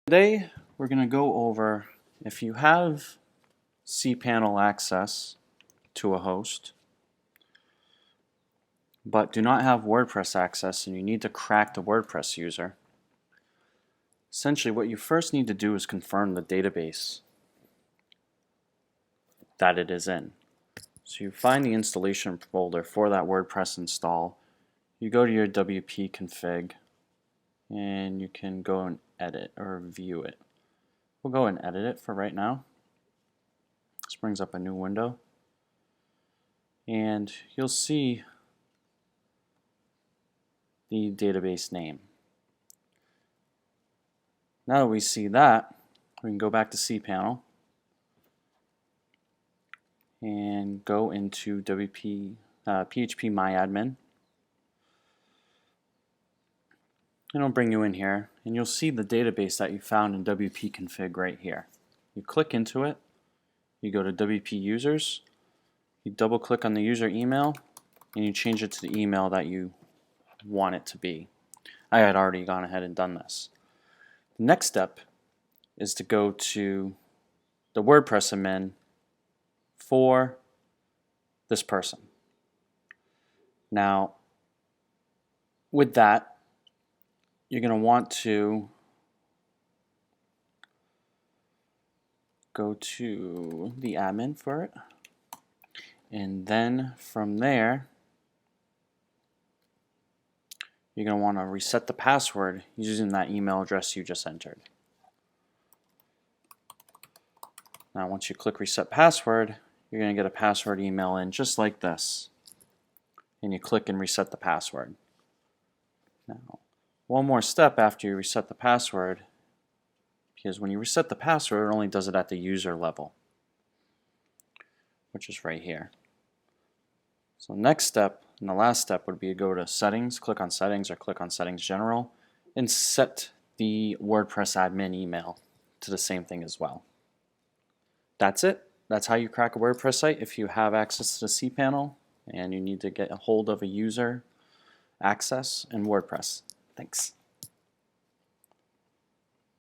Today we're going to go over if you have cPanel access to a host but do not have WordPress access and you need to crack the WordPress user. Essentially what you first need to do is confirm the database that it is in. So you find the installation folder for that WordPress install, you go to your WP config and you can go and edit or view it. We'll go and edit it for right now. This brings up a new window and you'll see the database name. Now that we see that, we can go back to cPanel and go into PHP MyAdmin. And it'll bring you in here and you'll see the database that you found in WP config right here. You click into it, you go to WP users, you double click on the user email and you change it to the email that you want it to be. I had already gone ahead and done this. The next step is to go to the WordPress admin for this person. Now with that, you're going to want to go to the admin for it, and then from there you're going to want to reset the password using that email address you just entered. Now once you click reset password, you're going to get a password email in just like this, and you click and reset the password. Now one more step after you reset the password, because when you reset the password it only does it at the user level, which is right here. So next step and the last step would be to go to settings, click on settings or click on settings general and set the WordPress admin email to the same thing as well. That's it. That's how you crack a WordPress site if you have access to the cPanel and you need to get a hold of a user access in WordPress. Thanks.